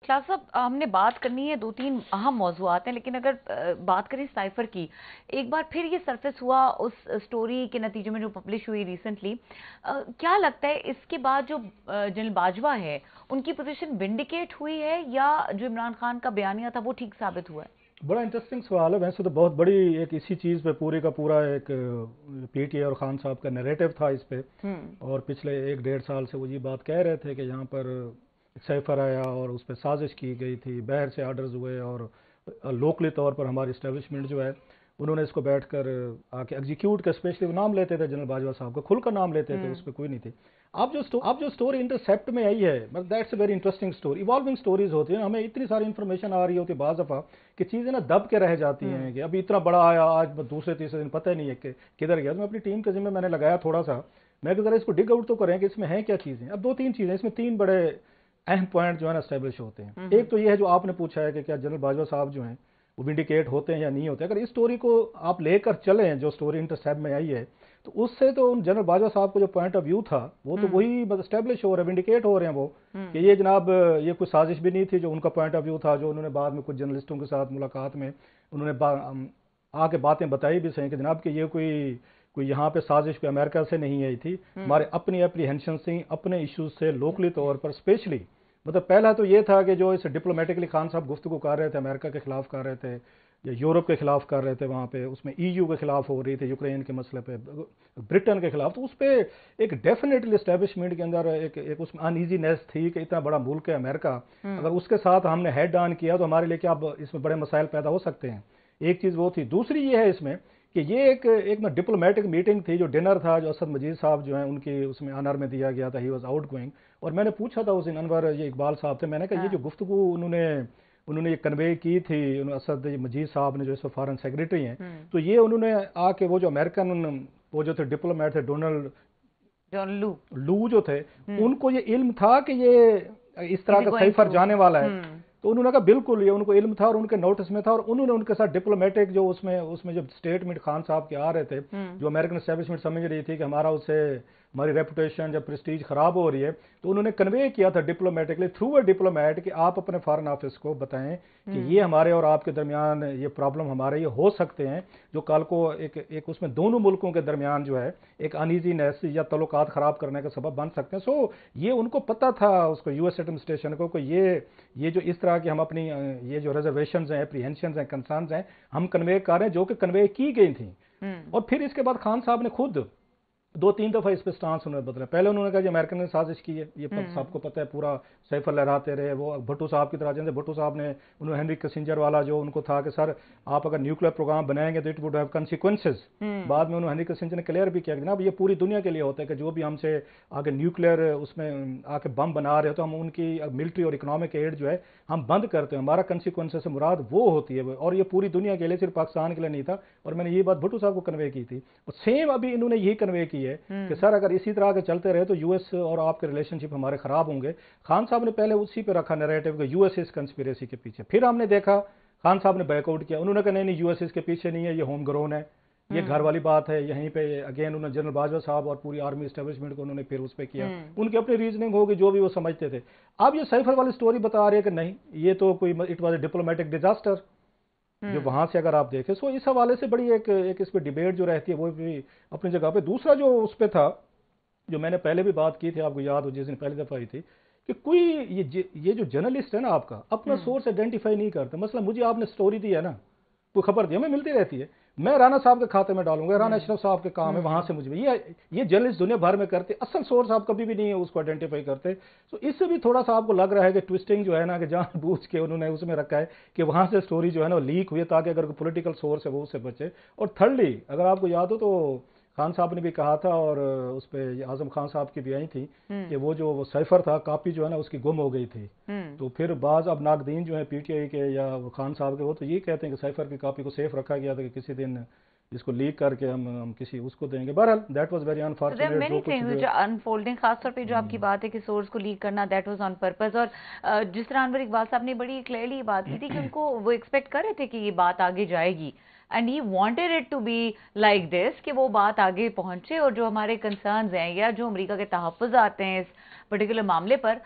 Class صاحب ہم نے بات کرنی ہے، دو تین اہم موضوعات ہیں، لیکن اگر بات کریں سائفر کی، ایک بار پھر یہ سرفیس ہوا اس سٹوری کے نتیجے میں جو پبلش ہوئی ریسنٹلی. کیا لگتا ہے اس کے بعد جو جنرل باجوہ ہے ان کی پوزیشن ونڈیکیٹ ہوئی ہے یا جو عمران خان کا بیانیہ تھا وہ ٹھیک ثابت ہوا ہے؟ بڑا انٹرسٹنگ سوال ہے. ویسے تو بہت بڑی ایک اسی چیز پہ پورے کا پورا ایک پی ٹی اے اور خان صاحب کا نیریٹو تھا اس پہ، اور پچھلے 1-1.5 سال سے وہ یہ بات کہہ رہے تھے کہ یہاں پر سیفر آیا اور اس پہ سازش کی گئی تھی، باہر سے آرڈرز ہوئے، اور لوکلی طور پر ہماری اسٹیبلشمنٹ جو ہے انہوں نے اس کو بیٹھ کر آ کے ایگزیکیوٹ کا، اسپیشلی وہ نام لیتے تھے جنرل باجوہ صاحب کا، کھل کر نام لیتے تھے، اس پہ کوئی نہیں تھی. اب جو سٹوری انٹرسیپٹ میں آئی ہے، that's a very interesting story. Evolving stories ہوتی ہیں، ہمیں اتنی ساری انفارمیشن آ رہی ہوتی ہے بعض دفعہ کہ چیزیں نا دب کے رہ جاتی ہیں کہ ابھی اتنا بڑا آیا، آج دوسرے تیسرے دن پتہ ہی نہیں ہے کہ کدھر گیا. تو میں اپنی ٹیم کے ذمہ میں نے لگایا تھوڑا سا، میں کہ ذرا اس کو ڈگ آؤٹ تو کریں کہ اس میں ہیں کیا چیزیں. اب 2-3 چیزیں اس میں، 3 بڑے اہم پوائنٹ جو ہے نا اسٹیبلش ہوتے ہیں. ایک تو یہ ہے جو آپ نے پوچھا ہے کہ کیا جنرل باجوہ صاحب جو ہیں وہ ونڈیکیٹ ہوتے ہیں یا نہیں ہوتے. اگر اس سٹوری کو آپ لے کر چلیں جو سٹوری انٹرسیپٹ میں آئی ہے، تو اس سے تو جنرل باجوہ صاحب کا جو پوائنٹ آف ویو تھا وہ تو وہی اسٹیبلش ہو رہا ہے، ونڈیکیٹ ہو رہے ہیں وہ، کہ یہ جناب یہ کوئی سازش بھی نہیں تھی. جو ان کا پوائنٹ آف ویو تھا، جو انہوں نے بعد میں کچھ جرنلسٹوں کے ساتھ ملاقات میں انہوں نے آ کے باتیں بتائی بھی صحیح کہ جناب کہ یہ کوئی یہاں پہ سازش کوئی امریکہ سے نہیں آئی تھی، ہمارے اپنی اپریہنشن سے، اپنے ایشوز سے لوکلی طور پر اسپیشلی. مطلب پہلا تو یہ تھا کہ جو اس ڈپلومیٹکلی خان صاحب گفتگو کر رہے تھے، امریکہ کے خلاف کر رہے تھے یا یورپ کے خلاف کر رہے تھے، وہاں پہ اس میں ای یو کے خلاف ہو رہی تھی، یوکرین کے مسئلے پہ، برٹن کے خلاف. تو اس پہ ایک ڈیفینیٹلی اسٹیبلشمنٹ کے اندر ایک اس میں انیزینیس تھی کہ اتنا بڑا ملک ہے امریکہ، اگر اس کے ساتھ ہم نے ہیڈ آن کیا تو ہمارے لیے کیا اس میں بڑے مسائل پیدا ہو سکتے ہیں. ایک چیز وہ تھی. دوسری یہ ہے اس میں کہ یہ ایک ڈپلومیٹک میٹنگ تھی، جو ڈنر تھا جو اسد مجید صاحب جو ہیں ان کی اس میں آنر میں دیا گیا تھا، ہی واز آؤٹ گوئنگ. اور میں نے پوچھا تھا اس دن، انور یہ اقبال صاحب تھے، میں نے کہا یہ جو گفتگو انہوں نے یہ کنوے کی تھی اسد مجید صاحب نے جو اس وقت فارن سیکریٹری ہیں، تو یہ انہوں نے آ کے وہ جو امریکن وہ جو تھے ڈپلومیٹ تھے جان لو جو تھے، ان کو یہ علم تھا کہ یہ اس طرح کا سائفر جانے والا ہے. تو انہوں نے کہا بالکل یہ ان کو علم تھا اور ان کے نوٹس میں تھا، اور انہوں نے ان کے ساتھ ڈپلومیٹک جو اس میں جو اسٹیٹمنٹ خان صاحب کے آ رہے تھے، جو امریکن اسٹیبلشمنٹ سمجھ رہی تھی کہ ہماری ریپوٹیشن جب پریسٹیج خراب ہو رہی ہے، تو انہوں نے کنوے کیا تھا ڈپلومیٹکلی تھرو اے ڈپلومیٹ کہ آپ اپنے فارن آفس کو بتائیں کہ یہ ہمارے اور آپ کے درمیان یہ پرابلم ہمارے یہ ہو سکتے ہیں، جو کل کو ایک اس میں دونوں ملکوں کے درمیان جو ہے ایک انیزینیس یا تعلقات خراب کرنے کا سبب بن سکتے ہیں. سو یہ ان کو پتہ تھا اس کو یو ایس ایڈمنسٹریشن کو کہ یہ جو اس طرح کی ہم اپنی یہ جو ریزرویشنز ہیں، اپریہنشنز ہیں، کنسرنز ہیں، ہم کنوے کر رہے ہیں، جو کہ کنوے کی گئی تھیں. اور پھر اس کے بعد خان صاحب نے خود 2-3 دفعہ اس پہ سٹانس انہوں نے بدلا. پہلے انہوں نے کہا کہ امریکن نے سازش کی ہے، یہ سب کو پتہ ہے، پورا سیفر لہراتے رہے. وہ بھٹو صاحب کی طرح، جیسے بھٹو صاحب نے انہوں نے ہنری کسنجر والا جو ان کو تھا کہ سر آپ اگر نیوکلیر پروگرام بنائیں گے تو اٹ وڈ ہیو کنسیکوینسز. بعد میں انہوں نے ہنری کسنجر نے کلیئر بھی کیا کہ جناب یہ پوری دنیا کے لیے ہوتا ہے کہ جو بھی ہم سے آگے نیوکلیر اس میں آ کے بم بنا رہے ہو تو ہم ان کی ملٹری اور اکنامک ایڈ جو ہے ہم بند کرتے ہیں. ہمارا کنسیکوینسز سے مراد وہ ہوتی ہے، اور یہ پوری دنیا کے لیے، صرف پاکستان کے لیے نہیں تھا. اور میں نے یہ بات بھٹو صاحب کو کنوے کی تھی، اور سیم ابھی انہوں نے یہی کنوے کی ہے کہ سر اگر اسی طرح کے چلتے رہے تو یو ایس اور آپ کے ریلیشن شپ ہمارے خراب ہوں گے. خان صاحب نے پہلے اسی پہ رکھا نیریٹو کہ یو ایس اس کنسپیریسی کے پیچھے. پھر ہم نے دیکھا خان صاحب نے بیک آؤٹ کیا، انہوں نے کہا نہیں یو ایس اس کے پیچھے نہیں ہے، یہ ہوم گرون ہے، یہ گھر والی بات ہے. یہیں پہ اگین انہوں نے جنرل باجوہ صاحب اور پوری آرمی اسٹیبلشمنٹ کو انہوں نے پھر اس پہ کیا، ان کی اپنی ریزننگ ہوگی جو بھی وہ سمجھتے تھے. اب یہ سائفر والی سٹوری بتا رہے ہیں کہ نہیں یہ تو کوئی it was a diplomatic disaster جو وہاں سے اگر آپ دیکھیں. سو اس حوالے سے بڑی ایک اس پہ ڈیبیٹ جو رہتی ہے وہ بھی اپنی جگہ پہ. دوسرا جو اس پہ تھا، جو میں نے پہلے بھی بات کی تھی، آپ کو یاد ہو جس دن پہلی دفعہ آئی تھی، کہ کوئی یہ جو جرنلسٹ ہے نا آپ کا اپنا سورس آئیڈینٹیفائی نہیں کرتا. مثلا مجھے آپ نے سٹوری دی ہے نا، کوئی خبر دی ہمیں ملتی رہتی ہے، میں رانا صاحب کے کھاتے میں ڈالوں گا، رانا اشرف صاحب کے کام ہے وہاں سے مجھے یہ جرنلسٹ دنیا بھر میں کرتے، اصل سورس آپ کبھی بھی نہیں ہے اس کو آئیڈینٹیفائی کرتے. تو اس سے بھی تھوڑا سا آپ کو لگ رہا ہے کہ ٹوسٹنگ جو ہے نا کہ جان بوجھ کے انہوں نے اس میں رکھا ہے کہ وہاں سے سٹوری جو ہے نا وہ لیک ہوئی تاکہ اگر کوئی پولیٹیکل سورس ہے وہ اس سے بچے. اور تھرڈلی اگر آپ کو یاد ہو تو خان صاحب نے بھی کہا تھا، اور اس پہ اعظم خان صاحب کی بھی آئی تھی کہ وہ جو سائفر تھا کاپی جو ہے نا اس کی گم ہو گئی تھی. تو پھر بعض اب ناقدین جو ہیں پی ٹی آئی کے یا خان صاحب کے، وہ تو یہ کہتے ہیں کہ سائفر کی کاپی کو سیف رکھا گیا تھا کہ کسی دن اس کو لیک کر کے ہم کسی اس کو دیں گے. بہرحال that was very unfortunate. Unfolding خاص طور پہ جو آپ کی بات ہے کہ سورس کو لیک کرنا، دیٹ واز آن پرپز. اور جس طرح انور اقبال صاحب نے بڑی کلیئرلی بات کی تھی کہ ان کو وہ ایکسپیکٹ کر رہے تھے کہ یہ بات آگے جائے گی، and he wanted it to be like this کہ وہ بات آگے پہنچے، اور جو ہمارے کنسرنز ہیں یا جو امریکہ کے تحفظات ہیں اس پرٹیکولر معاملے پر